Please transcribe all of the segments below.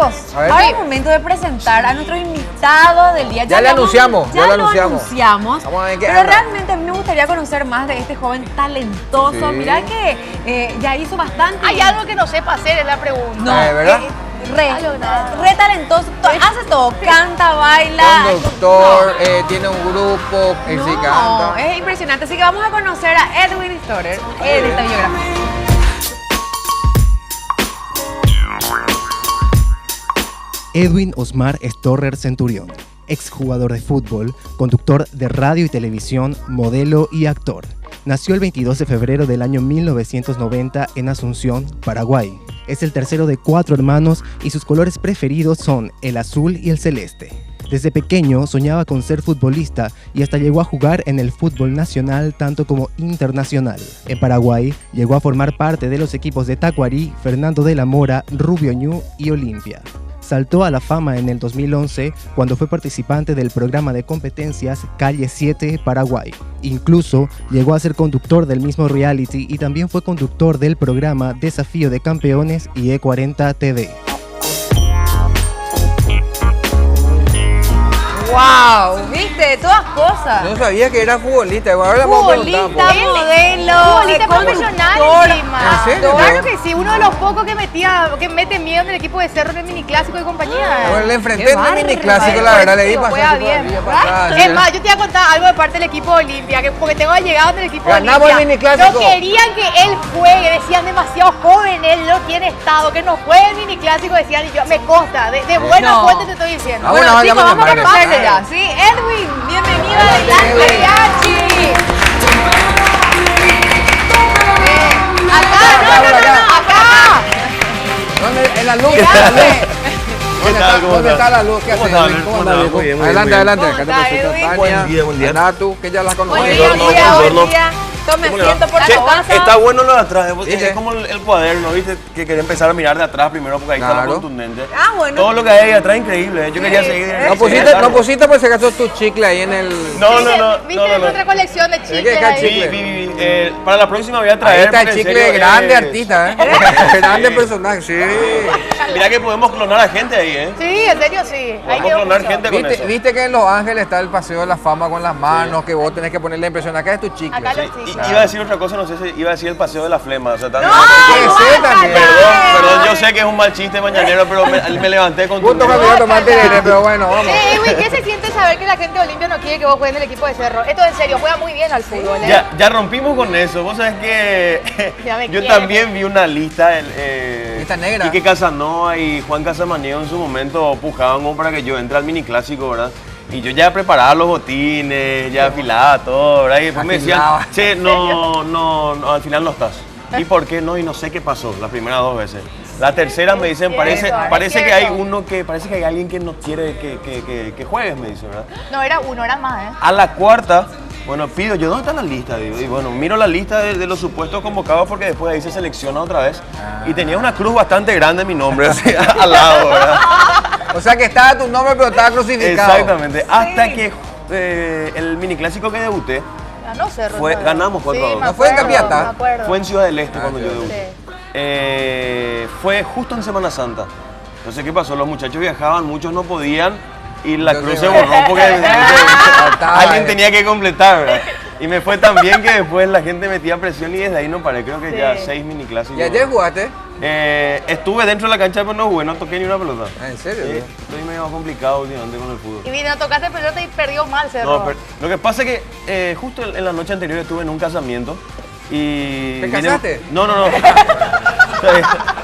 chicos, ahora es momento de presentar a nuestro invitado del día. Ya lo anunciamos. Vamos a ver qué pero anda. realmente a mí me gustaría conocer más de este joven talentoso. Sí. Mirá que ya hizo bastante. Hay algo que no sepa hacer, es la pregunta. No, ¿verdad? Re talentoso, hace todo, canta, baila. Conductor, tiene un grupo, sí No, canta. es impresionante. Así que vamos a conocer a Edwin Storer en esta biografía. Edwin Osmar Storer Centurión, exjugador de fútbol, conductor de radio y televisión, modelo y actor. Nació el 22 de febrero del año 1990 en Asunción, Paraguay. Es el tercero de 4 hermanos y sus colores preferidos son el azul y el celeste. Desde pequeño soñaba con ser futbolista y hasta llegó a jugar en el fútbol nacional tanto como internacional. En Paraguay llegó a formar parte de los equipos de Tacuarí, Fernando de la Mora, Rubio Ñu y Olimpia. Saltó a la fama en el 2011 cuando fue participante del programa de competencias Calle 7 Paraguay. Incluso llegó a ser conductor del mismo reality y también fue conductor del programa Desafío de Campeones y E40 TV. ¡Wow! ¿Viste? Todas cosas. No sabía que era futbolista. Ahora le vamos a preguntar un Futbolista, poco. modelo, Futbolista profesional conductor. encima. ¿En serio? Claro que sí, uno de los pocos que mete miedo en el equipo de Cerro en el miniclásico de compañía. Bueno, le enfrenté Qué en el mini bárbaro. clásico, la verdad, le di Lo pasar juega por bien. arriba, para atrás, Es más, yo te voy a contar algo de parte del equipo de Olimpia, porque tengo allegado en el equipo de Olimpia. Ganamos el miniclásico. No querían que él juegue, decían demasiado joven, él no tiene estado, que no juegue el miniclásico, decían, y yo, me consta, de buena No. fuente te estoy diciendo. Ah, Bueno, bueno, chicos, vamos a vamos a llamarle. conocerle ya. Sí, Edwin, bienvenido adelante, Edwin. Yachi. Acá. ¿Dónde? En la luz. Grande. ¿Dónde está la luz? ¿Qué hace? ¿Cómo anda, viejo? Muy bien, muy Adelante, bien. adelante. ¿Cómo Acá te está, presento a Edwin? Tania, Buen día. a Natu, que ya las Buen conoces. día, Buongiorno, buen día, buen buongiorno. día. Tome ¿Cómo le va? asiento, por Che, favor. está bueno lo de atrás, ¿Viste? es como el cuaderno, ¿viste? Que quería empezar a mirar de atrás primero porque ahí está Claro. lo contundente. Ah, bueno. Todo lo que hay ahí atrás es increíble, yo quería seguir. No pusiste por si acaso tu chicle ahí en el... No, ¿Viste nuestra colección de que chicles acá ahí? Sí, para la próxima voy a Ahí traer. está el porque en chicle serio, grande artista, ¿eh? Grande personaje, sí. Mirá que podemos clonar a gente ahí, ¿eh? Sí, en serio sí. Ahí Podemos quedó clonar mucho. gente con eso. ¿Viste que en Los Ángeles está el Paseo de la Fama con las manos, que vos tenés que ponerle impresión? Acá es tu chicle. Acá Sí, los y chicles. iba a decir otra cosa, no sé si iba a decir el paseo de la flema. O sea, también. Puede ser también. Perdón, yo sé que es un mal chiste mañanero, pero me levanté con Punto campeonato más tereré, pero bueno, vamos. Edwin, ¿qué se siente saber que la gente de Olimpia no quiere que vos juegues en el equipo de Cerro? Esto en serio, juega muy bien al fútbol, ¿eh? Ya rompimos con eso. Vos sabés que Ya me yo quiere. también vi una lista. Lista negra. Quique Casanova y Juan Casamaneo en su momento pujaban como para que yo entre al miniclásico, ¿verdad? Y yo ya preparaba los botines, ya afilaba todo, ¿verdad? Y después me decían, Afilaba. che, no, al final no estás. ¿Y por qué no? Y no sé qué pasó las primeras 2 veces. La tercera me dicen, Es cierto, parece es que hay cierto. parece que hay alguien que no quiere que juegues, me dicen, ¿verdad? No, era uno, era más, ¿eh? A la cuarta, bueno, pido yo, ¿dónde está la lista? Digo, y bueno, miro la lista de los supuestos convocados porque después ahí se selecciona otra vez. Y tenía una cruz bastante grande mi nombre, así, al lado, ¿verdad? O sea que estaba tu nombre, pero estaba crucificado. Exactamente. Hasta que el miniclásico que debuté Ganó Cerro. Fue- ¿no? ganamos 4-2. Sí, me ¿No fue en acuerdo, Capiatá? me acuerdo. fue en Ciudad del Este cuando yo sí. debuté. Fue justo en Semana Santa. Entonces, ¿qué pasó? Los muchachos viajaban, muchos no podían y la cruz se borró porque alguien tenía que completar, ¿verdad? Y me fue tan bien que después la gente metía presión y desde ahí no paré. Creo que ya 6 miniclásicos. ¿Y ayer jugaste? Estuve dentro de la cancha, pero no jugué, no toqué ni una pelota. ¿En serio? Sí, estoy medio complicado últimamente con el fútbol. Y vino, tocaste pelota y perdió mal Cerro. No, pero lo que pasa es que justo en la noche anterior estuve en un casamiento y... ¿Te casaste? No.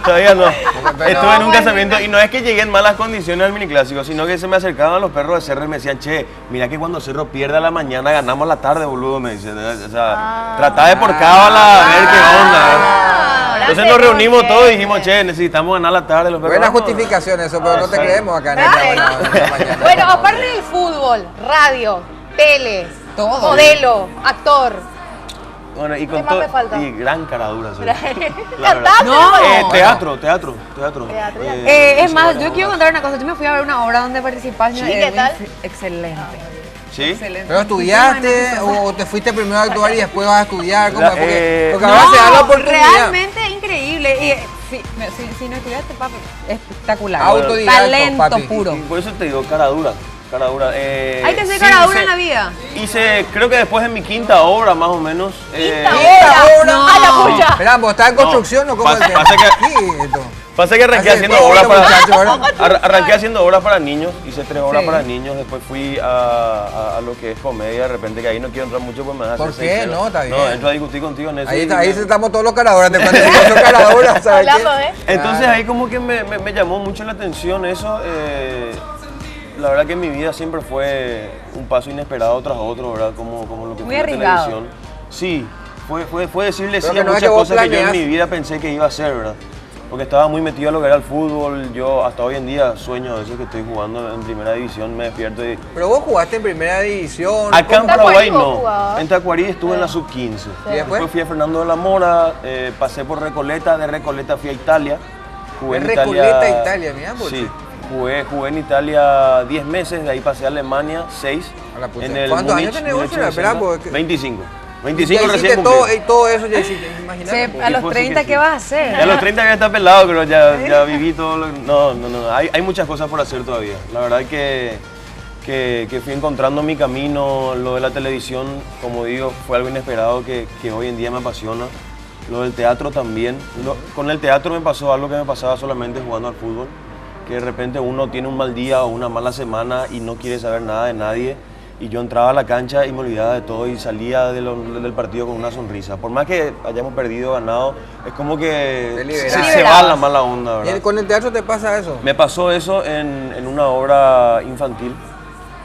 Todavía no. Estuve en un casamiento y no es que llegué en malas condiciones al miniclásico, sino que se me acercaban los perros de Cerro y me decían, che, mira que cuando Cerro pierde a la mañana ganamos a la tarde, boludo, me dicen. O sea, tratá de por cábala a ver qué onda. Entonces nos reunimos todos y dijimos, che, necesitamos ganar la tarde. Los perros, Buena vamos. justificación eso, pero no te Exacto. creemos acá en esta mañana. Bueno, aparte del fútbol, radio, tele, Todo. modelo, actor. Bueno, y ¿Qué con más todo, me falta? y gran caradura. soy. Cantante, No. Teatro. Es más, yo quiero contar una cosa. Yo me fui a ver una obra donde participaste. Sí, ¿qué tal? Excelente. ¿Sí? Excelente. ¿Pero estudiaste o te fuiste primero a actuar y después vas a estudiar? ¿Cómo? La- Porque ahora se da la oportunidad. Realmente increíble. Y Si no estudiaste, papi, espectacular. Autodidacto, Talento papi. puro. Y por eso te digo, cara dura. Cara dura. Hay que hacer Sí, cara dura en la vida. Hice, creo que después de mi quinta obra, más o menos. No. ¡A la pucha! Esperá, ¿vos estás en construcción o cómo es el tema? pasa que- Sí, esto. Pasa que arranqué Hace haciendo todo obras esto, muchacho, ¿verdad? arranqué haciendo obras para niños, hice 3 obras Sí. para niños, después fui a lo que es comedia, de repente que ahí no quiero entrar mucho pues me das ¿Por qué? No, está bien. No, entro a discutir contigo en eso. Ahí, y está, ahí me- estamos todos los caraduras. Te cuento que son caraduras, ¿sabes Hablando qué? Entonces ahí como que me llamó mucho la atención eso. La verdad que mi vida siempre fue un paso inesperado tras otro, ¿verdad? Como lo que Muy fue la arriesgado. televisión. Sí, fue decirle Pero sí que a no es muchas que vos cosas que yo en planeas. mi vida pensé que iba a hacer, ¿verdad? Porque estaba muy metido a lo que era el fútbol. Yo hasta hoy en día sueño de eso que estoy jugando en primera división, me despierto y... Pero vos jugaste en primera división. Acá en ¿En Tacuarí Paraguay vos no. jugabas? En Tacuarí estuve en la sub-15. ¿Y después? Fui a Fernando de la Mora, pasé por Recoleta, de Recoleta fui a Italia. Jugué En en Recoleta, Italia, mirá, vos. Sí, jugué en Italia 10 meses, de ahí pasé a Alemania 6. A la pucha. En el ¿Cuántos años Múnich, tenés vos, 1860. Esperá, porque- 25. Ya 25 hiciste recién todo, cumplí. todo eso ya hiciste, imagínate. Sí, pues. a los Tipo, sí 30, que ¿qué sí. vas a hacer? Ya a los 30 ya está pelado, pero ya viví todo lo... No. Hay muchas cosas por hacer todavía. La verdad que fui encontrando mi camino. Lo de la televisión, como digo, fue algo inesperado que hoy en día me apasiona. Lo del teatro también. Con el teatro me pasó algo que me pasaba solamente jugando al fútbol. Que de repente uno tiene un mal día o una mala semana y no quiere saber nada de nadie. Y yo entraba a la cancha y me olvidaba de todo y salía del partido con una sonrisa. Por más que hayamos perdido o ganado, es como que Te liberas. se va la mala onda, ¿Y ¿verdad? con el teatro te pasa eso? Me pasó eso en una obra infantil.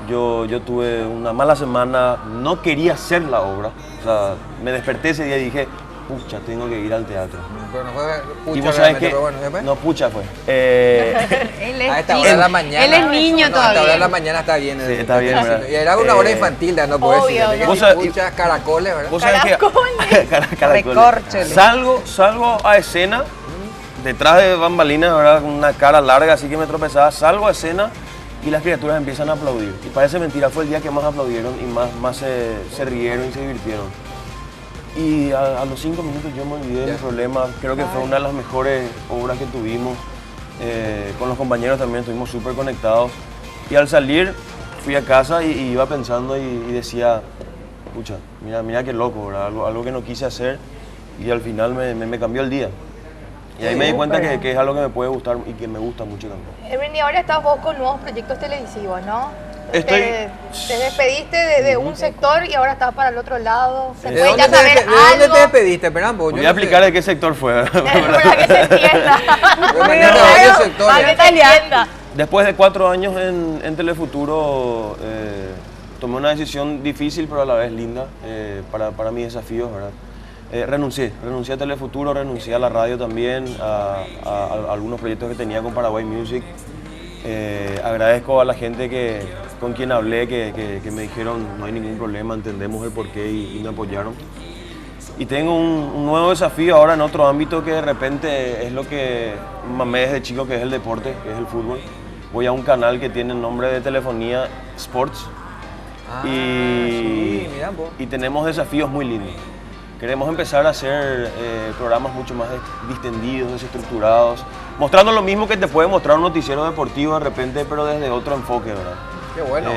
Yo tuve una mala semana, no quería hacer la obra. O sea, me desperté ese día y dije, pucha, tengo que ir al teatro. Pero no fue pucha, Y vos sabés realmente, que... pero bueno, después. No, pucha fue. Él es A esta niño. hora de la mañana. Él es niño No, a esta hora de todavía. la mañana está bien. Sí, está bien, ¿verdad? Y era una hora infantil, no puedes Obvio, decir. ¿no? Vos sabés- Muchas caracoles, ¿verdad? Vos sabés que... Caracoles. Caracoles. Recórchole. Salgo a escena, detrás de bambalinas, ¿verdad? Con una cara larga, así que me tropezaba. Salgo a escena y las criaturas empiezan a aplaudir. Y parece mentira, fue el día que más aplaudieron y más se rieron y se divirtieron. Y a los 5 minutos yo me olvidé de mi problema. Creo que fue una de las mejores obras que tuvimos. Con los compañeros también estuvimos súper conectados. Y al salir fui a casa y iba pensando y decía, pucha, mira qué loco, ¿verdad? Algo que no quise hacer y al final me cambió el día. Y ahí me di cuenta que es algo que me puede gustar y que me gusta mucho también. Edwin, y ahora estás vos con nuevos proyectos televisivos, ¿no? Estoy- Te despediste de un sector y ahora estás para el otro lado. ¿Se ¿De puede dónde ya saber ¿De dónde algo? te despediste, Perambo? Voy a explicar de qué sector fue. Para que se entienda. Imagínate varios sectores. Para que se entienda. Después de 4 años en Telefuturo, tomé una decisión difícil pero a la vez linda para mis desafíos, ¿verdad? Renuncié a Telefuturo, renuncié a la radio también, a algunos proyectos que tenía con Paraguay Music. Agradezco a la gente con quien hablé que me dijeron no hay ningún problema, entendemos el porqué y me apoyaron. Y tengo un nuevo desafío ahora en otro ámbito que de repente es lo que mamé desde chico, que es el deporte, que es el fútbol. Voy a un canal que tiene el nombre de Telefonía Sports Sí, mirá vos. y tenemos desafíos muy lindos. Queremos empezar a hacer programas mucho más distendidos, desestructurados, mostrando lo mismo que te puede mostrar un noticiero deportivo de repente, pero desde otro enfoque, ¿verdad? Qué bueno.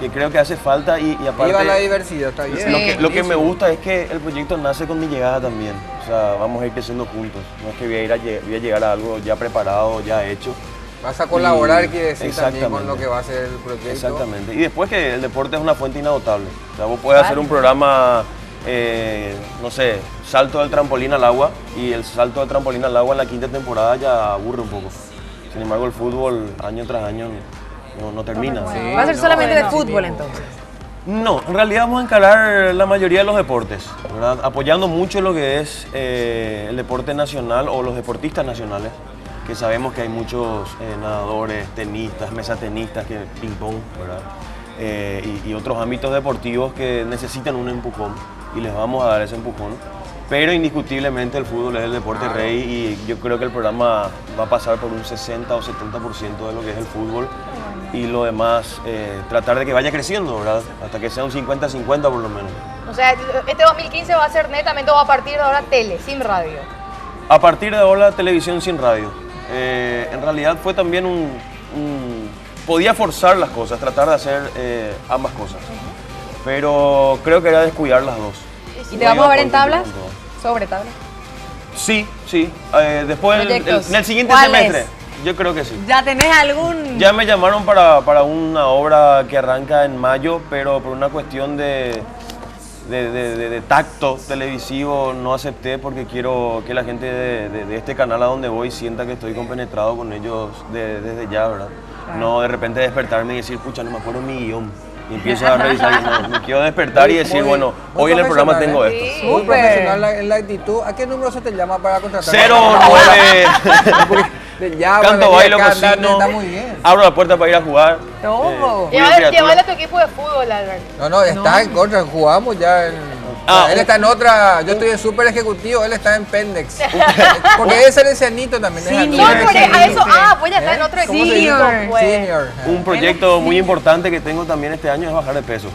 Que creo que hace falta y aparte... Viva la diversidad, está bien. Lo que me gusta es que el proyecto nace con mi llegada también. O sea, vamos a ir creciendo juntos. No es que voy a llegar a algo ya preparado, ya hecho. Vas a colaborar, quiere decir, también con Exactamente. lo que va a ser el proyecto. Exactamente. Y después que el deporte es una fuente inagotable. O sea, vos puedes hacer un programa, no sé, salto del trampolín al agua, y el salto del trampolín al agua en la 5ª temporada ya aburre un poco. Sin embargo, el fútbol año tras año no termina. Sí, Va a ser no, solamente de bueno, fútbol sí, entonces. No, en realidad vamos a encarar la mayoría de los deportes, ¿verdad? Apoyando mucho lo que es el deporte nacional o los deportistas nacionales, que sabemos que hay muchos nadadores, tenistas, mesatenistas, ping-pong, ¿verdad? Y otros ámbitos deportivos que necesitan un empujón y les vamos a dar ese empujón. Pero indiscutiblemente el fútbol es el deporte rey y yo creo que el programa va a pasar por un 60 o 70% de lo que es el fútbol y lo demás tratar de que vaya creciendo, ¿verdad? Hasta que sea un 50-50 por lo menos. O sea, este 2015 va a ser netamente, o a partir de ahora tele, sin radio. A partir de ahora, televisión sin radio. En realidad fue también podía forzar las cosas, tratar de hacer ambas cosas. Pero creo que era descuidar las dos. ¿Y te vamos a ver en tablas? Sobre tablas. Sí, sí. Después, en el siguiente ¿Cuáles? semestre, yo creo que sí. ¿Ya tenés algún...? Ya me llamaron para una obra que arranca en mayo, pero por una cuestión de tacto televisivo no acepté porque quiero que la gente de este canal a donde voy sienta que estoy compenetrado con ellos desde ya, ¿verdad? Claro. No de repente despertarme y decir, pucha, no me acuerdo mi guión. Y empiezo a revisar, no, me quiero despertar y decir, bueno, hoy en el programa tengo esto. Sí. Muy profesional en la actitud. ¿A qué número se te llama para contratar? 09. Canto, bailo, cocino. Está muy bien. Abro la puerta para ir a jugar. ¿Cómo? Llévale a tu equipo de fútbol, Albert. No, está en contra, jugamos ya en... él está en otra, yo estoy en super ejecutivo, él está en Pendex. Porque es el Cianito también. Sí, es No, por eso, pues ya está en otro equipo. Pues. Senior. Un proyecto muy importante que tengo también este año es bajar de peso.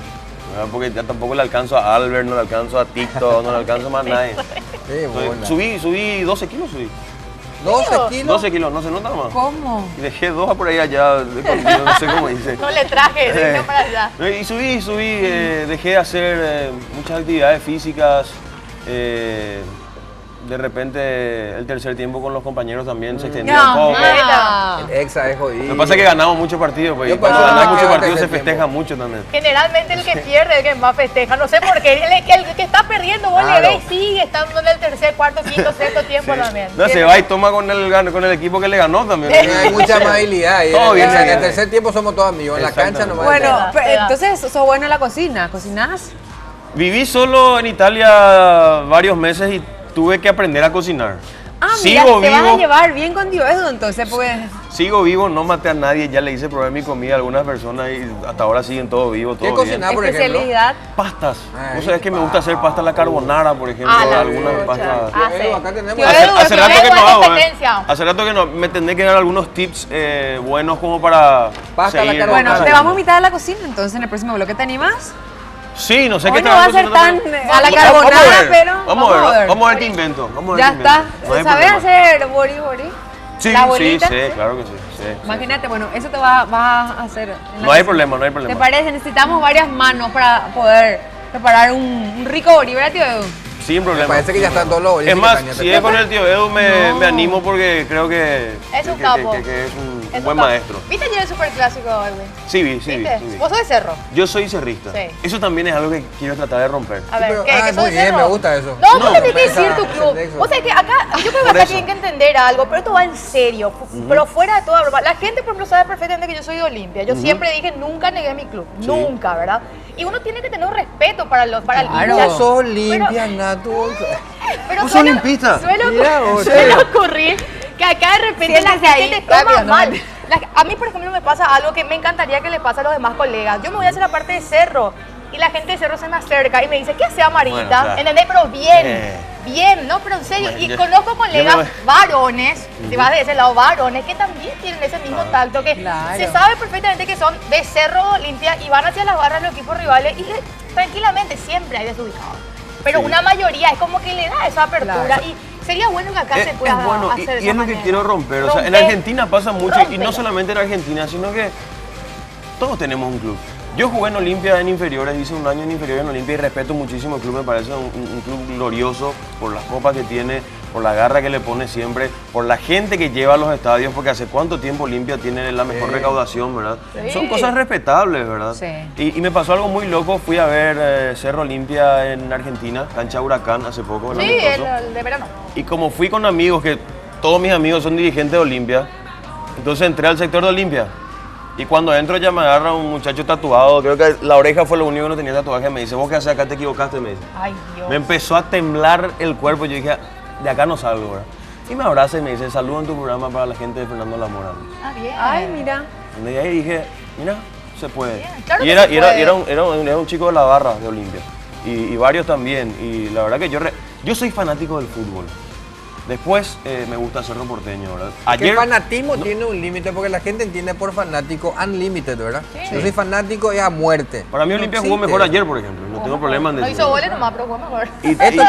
¿Verdad? Porque ya tampoco le alcanzo a Albert, no le alcanzo a TikTok, no le alcanzo más a nadie. Subí 12 kilos, subí. 12 kilos. 12 kilos, no se nota más. ¿Cómo? Y dejé 2 por ahí allá, no sé cómo dice. No le traje, dejé para allá. Y subí, dejé de hacer muchas actividades físicas. De repente el tercer tiempo con los compañeros también se extendió un poco. El Exa es jodido. Lo que pasa es que ganamos muchos partidos, pues. Y cuando ganas muchos partidos se festeja mucho también. Generalmente el que pierde es el que más festeja. No sé por qué. El que está perdiendo, vos le ves y sigue estando en el tercer, cuarto, quinto, sexto tiempo también. No, se va y toma con el equipo que le ganó también. Hay mucha amabilidad. Todo bien, En el tercer tiempo somos todos amigos. En la cancha nomás. Bueno, entonces sos bueno en la cocina. ¿Cocinás? Viví solo en Italia varios meses y tuve que aprender a cocinar. Mira, te vas a llevar bien con Dioedo, entonces pues... Sigo vivo, no maté a nadie, ya le hice probar mi comida a algunas personas y hasta ahora siguen todos vivos, todo ¿Qué cocinás, por ejemplo? ¿Especialidad? Pastas. Vos sabés que me gusta hacer pasta a la carbonara, por ejemplo, algunas pastas. Acá tenemos... Hace rato que no hago, competencia. Hace rato que no, me tendré que dar algunos tips buenos como para Pasta a la seguir. carbonara. Bueno, te vamos a invitar a la cocina, entonces en el próximo bloque, ¿te animas? Sí, no sé qué Hoy no va a ser tan a la carbonara, pero vamos a ver qué invento. Ya está. ¿Sabes hacer bori? Sí, ¿La bolita? sí, claro que sí. Imagínate, bueno, eso te va a hacer. No hay problema. ¿Te parece? Necesitamos varias manos para poder preparar un rico bori, ¿verdad, tío Edu? Sin problema. Me parece que ya están todos los bolis. Es más, si es con el tío Edu me animo porque creo que Es un capo. que es un buen maestro. ¿Viste ayer el superclásico, Edwin? Sí, vi. ¿Vos sos de Cerro? Yo soy cerrista. Sí. Eso también es algo que quiero tratar de romper. A ver, ¿qué sos muy de bien, Cerro? me gusta eso. No, No, vos tenés que esa- decir tu club. eso. O sea que acá, yo creo que acá tienen que entender algo, pero esto va en serio. Pero fuera de toda broma. La gente, por ejemplo, sabe perfectamente que yo soy de Olimpia. Yo siempre dije, nunca negué mi club. Nunca, ¿verdad? Y uno tiene que tener un respeto para el Claro. hincha. Vos sos limpia, Natu. Pero ¿Vos sos olimpista? Mira vos, suele ocurrir que acá de repente la Siéntese gente ahí, te toma rápido, ¿no? mal. A mí, por ejemplo, me pasa algo que me encantaría que le pase a los demás colegas. Yo me voy a hacer la parte de Cerro y la gente de Cerro se me acerca y me dice, ¿qué hace Amarita? Bueno, o sea, ¿Entendés? Pero bien, ¿no? Pero en serio. Bueno, y yo- conozco colegas yo me- varones, si vas de ese lado, varones, que también tienen ese mismo tacto, que Claro. se sabe perfectamente que son de Cerro Olimpia y van hacia las barras de los equipos rivales y tranquilamente siempre hay desubicados. Pero Sí. una mayoría es como que le da esa apertura Claro. y sería bueno que acá se pueda es bueno hacer de y esa es lo que manera. quiero romper. O sea, en Romper. Argentina pasa mucho y no Rómpelo. solamente en Argentina, sino que todos tenemos un club. Yo jugué en Olimpia en inferiores, hice un año en inferiores en Olimpia y respeto muchísimo el club, me parece un club glorioso por las copas que tiene, por la garra que le pone siempre, por la gente que lleva a los estadios, porque hace cuánto tiempo Olimpia tiene la mejor recaudación, ¿verdad? Sí. Son cosas respetables, ¿verdad? Sí. Y me pasó algo muy loco, fui a ver Cerro Olimpia en Argentina, cancha Huracán hace poco, el Sí, amistoso. el de verano. Y como fui con amigos, que todos mis amigos son dirigentes de Olimpia, entonces entré al sector de Olimpia. Y cuando entro ya me agarra un muchacho tatuado, creo que la oreja fue lo único que no tenía tatuaje, me dice, vos qué haces acá, te equivocaste, me dice. Ay, Dios. Me empezó a temblar el cuerpo y yo dije, de acá no salgo, ¿verdad? Y me abraza y me dice, saludo en tu programa para la gente de Fernando Lamora. Ah, bien. Ay, mira. Y ahí dije, mira, se puede. Bien, claro y que era, se y era, puede. era un chico de la barra de Olimpia. Y varios también. Y la verdad que yo soy fanático del fútbol. Después me gusta Cerro Porteño, ¿verdad? El fanatismo tiene un límite porque la gente entiende por fanático unlimited, ¿verdad? Sí. Yo soy fanático es a muerte. Para mí Olimpia jugó existe. mejor ayer, por ejemplo. No tengo problema en No decir. hizo goles nomás, pero jugó mejor. Esto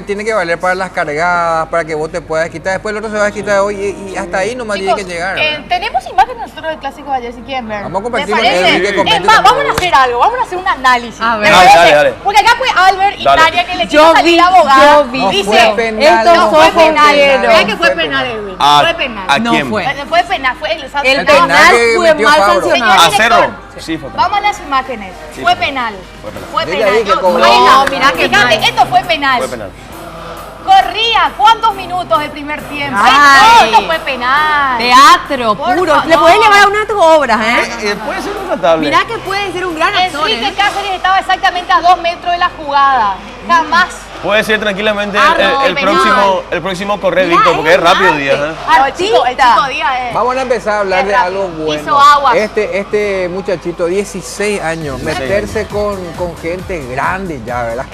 tiene que valer para las cargadas, para que vos te puedas quitar. Después el otro se va a quitar hoy y hasta ahí nomás Chicos, tiene que llegar. ¿verdad? tenemos imágenes nosotros del clásico de ayer, si quieren ver. Vamos a compartir ¿Les con parece? Edwin, que comente Es más, también. vamos a hacer algo, vamos a hacer un análisis. A ver. ¿Les Dale, parece? dale. Porque acá fue Albert y Dale. Tania que le Yo quiso salir vi, abogada. yo vi. No Dice, fue penal. estos no fue ojos penal. vieron. Vean que fue Fue penal, penal. Edwin. ¿A- Fue penal. a No quién? fue. Fue penal, fue el El penal penal que fue metió mal Fabro. sancionado. ¿A director. Cerro? Sí, fue penal. Vamos a las imágenes. Sí, fue fue penal. Fue penal. Fue Yo ya penal. dije, Yo- cobró. ahí está. No, mirá que Fíjate, mal. esto fue penal. Fue penal. Corría, ¿cuántos minutos del primer tiempo? Ay. Esto fue penal. Teatro Por puro. favor. Le podés llevar a una de tus obras, ¿eh? Puede ser tratable. Mirá que puede ser un gran actor, Enrique ¿eh? Cáceres estaba exactamente a 2 metros de la jugada. Jamás. Puede ser tranquilamente Ah, no, el penal. próximo correr, Mirá, Víctor, porque es rápido arte. Díaz. ¿eh? No, el chico Díaz es. Vamos a empezar a hablar Es de rápido. algo bueno. Hizo agua. Este muchachito, 16 años, 16 meterse con gente grande ya, ¿verdad?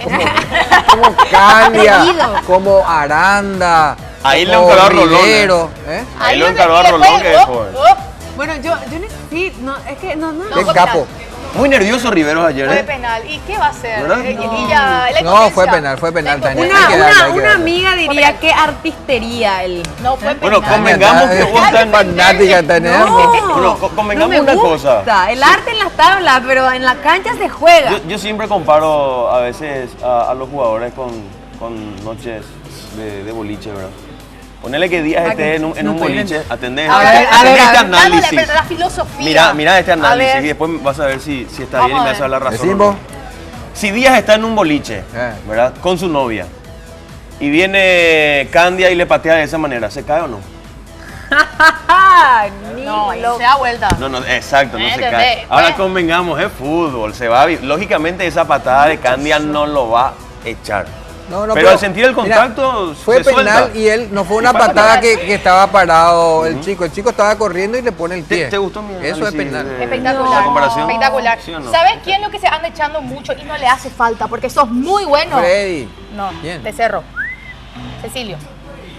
Como Candia, Atrevido. como Aranda, Ahí como lo encargó a Rolón, Rivero, ¿eh? Ahí lo donde- encargó a y después, Rolón, que es up, joven. up. Bueno, yo necesito, no, es que no. Qué fue capo. Muy nervioso Riveros ayer, Fue ¿eh? penal. ¿Y qué va a hacer? ¿Verdad? Y ya, la No, fue impotencia. penal, La Tania. impotencia. Hay que darle, hay que Una darle. amiga diría que artistería él. No fue Bueno, penal. convengamos que vos Tania, estás fanática, Tania. Bueno, convengamos no me una cosa. gusta. El arte en las tablas, pero en la cancha se juega. Yo siempre comparo a veces a los jugadores con noches de boliche, ¿verdad? Ponele que Díaz esté en un boliche, atendés A ver, atendés este dándole, análisis. pero la filosofía. Mira este A análisis ver. y después vas a ver si está Vamos bien y a me vas a ver. dar la razón. Decís o vos. no. Si Díaz está en un boliche, ¿verdad? Con su novia y viene Candia y le patea de esa manera, ¿se cae o no? No, y se da vuelta. No, exacto, no se ¿Entendés? cae. Ahora Pues- convengamos, es fútbol, se va lógicamente esa patada de Candia no lo va a echar. No, no, pero al sentir el contacto, mira, fue se penal suelta. y él no fue una Y pasa patada penal. que estaba parado el chico. El chico estaba corriendo y le pone el pie. ¿Te gustó mi Eso es análisis penal. de- Espectacular. la comparación? Espectacular. ¿Sí o no? ¿Sabes quién lo que se anda echando mucho y no le hace falta? Porque sos muy bueno. Freddy. No, ¿Quién? de Cerro. Cecilio.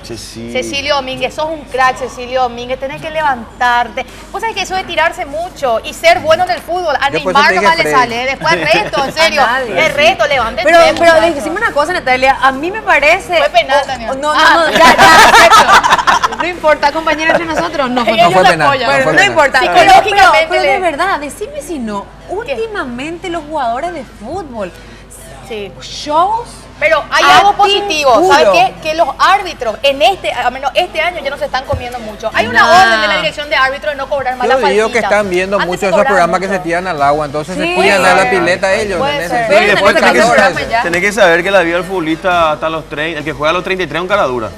Sí. Cecilio Domínguez, sos un crack, Cecilio Domínguez, tenés que levantarte. Vos sabés que eso de tirarse mucho y ser bueno en el fútbol, a Yo por eso Neymar te nomás dije le Freddy. sale, después el resto, en serio, A nadie. el resto, levántense. Pero muchachos. decime una cosa, Natalia, a mí me parece... Fue penal también. No, Ah. ya, perfecto. No importa, compañera, entre nosotros, no fue Ellos No fue lo penal, apoyan. no Bueno, fue no penal. importa. Psicológicamente Pero le- de verdad, decime si no. Últimamente los jugadores de fútbol, Sí. shows... Pero hay A algo ti positivo, puro. ¿sabes qué? Que los árbitros, al menos este año, ya no se están comiendo mucho. Hay una Nah. orden de la dirección de árbitros de no cobrar más la Yo digo faltita. que están viendo Antes mucho se esos cobraba programas que mucho. se tiran al agua, entonces Sí, se tiran a puede la ser. pileta ellos. Puede ¿entendés? ser. Sí, Pero Y después tenés que tenés que, sacar saber, programa ya. tenés que saber que la vida del futbolista hasta los 30, el que juega a los 33 es un cara dura.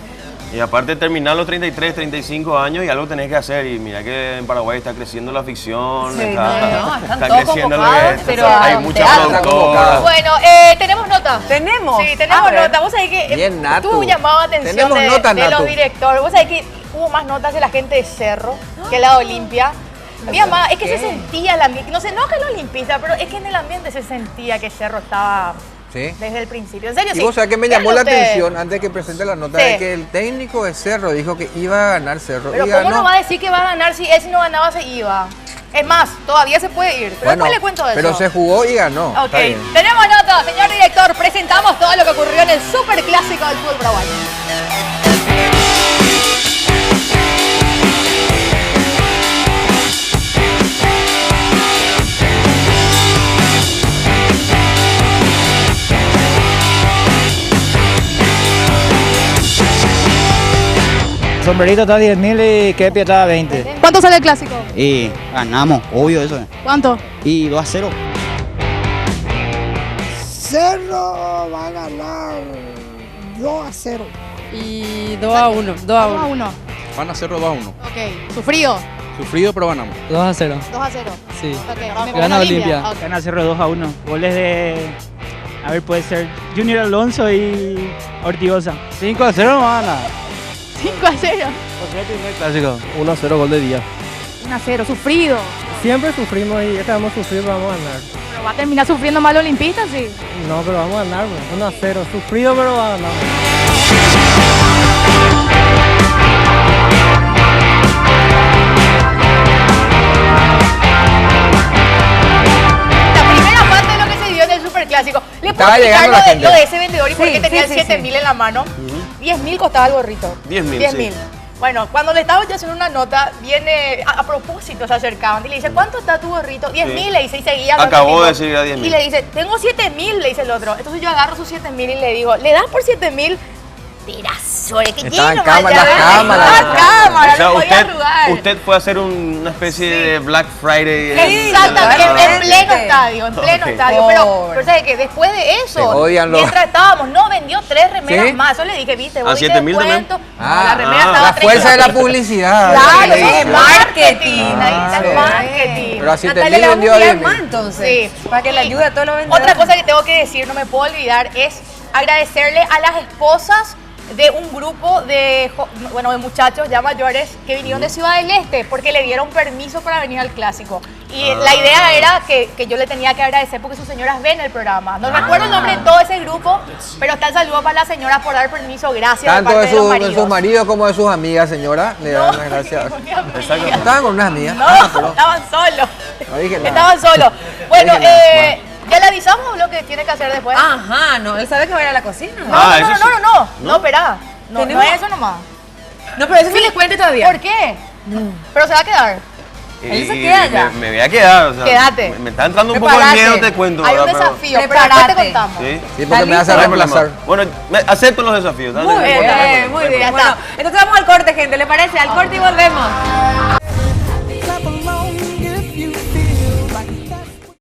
Y aparte terminar los 33, 35 años y algo tenés que hacer. Y mira que en Paraguay está creciendo la ficción, Sí, no, están está todos creciendo lo convocados, que pero hay a muchas teatro. productoras. Bueno, tenemos nota. ¿Tenemos? Sí, tenemos A ver. nota. Vos sabés que Bien, Natu. tuvo llamado la atención Tenemos de, nota, de Natu. los directores. Vos sabés que hubo más notas de la gente de Cerro que la de Olimpia. Había más, es que se sentía el ambiente, no sé, no que los olimpistas, pero es que en el ambiente se sentía que Cerro estaba Sí. desde el principio. En serio, Y sí. vos sabés que me llamó la Véanlo ustedes. atención antes que presente la nota Sí. de que el técnico de Cerro dijo que iba a ganar Cerro. Pero y ¿cómo ganó. no va a decir que va a ganar si él si no ganaba se iba? Es más, todavía se puede ir. Pero Bueno, después le cuento de eso. pero se jugó y ganó. Ok, Está bien. tenemos nota, señor director. Presentamos todo lo que ocurrió en el superclásico del fútbol paraguayo. Sombrerito está 10.000 y Kepi está 20. ¿Cuánto sale el clásico? Y ganamos, obvio eso. ¿Cuánto? Y 2-0. Cerro va a ganar 2-0. Y 2-1. 2-1. Van a hacerlo 2-1. Ok. ¿Sufrido? Sufrido, pero ganamos. 2-0. 2-0. Sí. Ok. Gana Olimpia. Ok. Gana Cerro 2-1. Goles de. A ver, puede ser Junior Alonso y Ortigosa. 5-0 no van a ganar. 5-0. Clásico. 1-0 gol de día. 1-0. Sufrido. Siempre sufrimos y esta vamos a sufrir, vamos a ganar. Pero va a terminar sufriendo mal olimpista, sí. No, pero vamos a ganar, 1-0. Sufrido, pero va a ganar. La primera parte de lo que se dio en el superclásico. estaba llegando la gente. Lo de ese vendedor y por qué tenía sí, el 7.000 en la mano. 10.000 costaba el gorrito. 10.000, 10.000. Bueno, cuando le estaba yo haciendo una nota, viene, a propósito se acercaban y le dice, ¿cuánto está tu gorrito? 10.000, le dice, y seguía. Acabó de decir a 10.000. Y le dice, tengo 7.000, le dice el otro. Entonces yo agarro sus 7.000 y le digo, ¿le das por 7.000? Tirasole, que Estaba en lleno, cámara, vaya, cámara. estaba en cámara, O sea, no podía arrugar. usted fue a hacer una especie de Black Friday. Exactamente, en Exactamente. pleno estadio, en pleno Ok. estadio. Pero ¿sabes qué? Después de Te eso, odian los- mientras estábamos, no vendió 3 remeras ¿Sí? más. Eso le dije, viste, vos ¿A 7.000 también? descuento. No, la remera estaba la a 30. fuerza de la publicidad. Claro, la eso es televisión. marketing. Ahí está el sí. marketing. Pero a Natalia 7.000 le vamos a vendió a enviar 10.000. más entonces. Sí. Para que le ayude a todos los vendedores. Otra cosa que tengo que decir, no me puedo olvidar, es agradecerle a las esposas de un grupo de muchachos ya mayores que vinieron de Ciudad del Este porque le dieron permiso para venir al clásico. Y la idea era que yo le tenía que agradecer porque sus señoras ven el programa. No recuerdo el nombre de todo ese grupo, pero está el saludo para las señoras por dar permiso. Gracias de Tanto parte de, de los de maridos. sus maridos como de sus amigas, señora. Le dan las gracias. Exacto. Estaban con unas amigas. No, estaban solos. No dije nada. Estaban solos. Bueno, No dije nada. ¿ya le avisamos lo que tiene que hacer después? Ajá, no, él sabe que va a ir a la cocina. No, eso sí. no, espera. No, no Tenemos- es eso nomás. No, pero eso sí le cuente todavía. ¿Por qué? Pero se va a quedar. Él se queda ya. Me voy a quedar. O sea, Quédate. Me está entrando un poco de Prepárate. miedo, te cuento. Hay un ¿verdad? Pero- desafío, pero Prepárate. después te contamos. Sí. Sí, porque me hace ¿Está No hay reemplazar. problema. Bueno, acepto los desafíos. dale, Muy no bien, importa, no hay muy problema. bien. Bueno, entonces vamos al corte, gente, ¿le parece? Al corte y volvemos.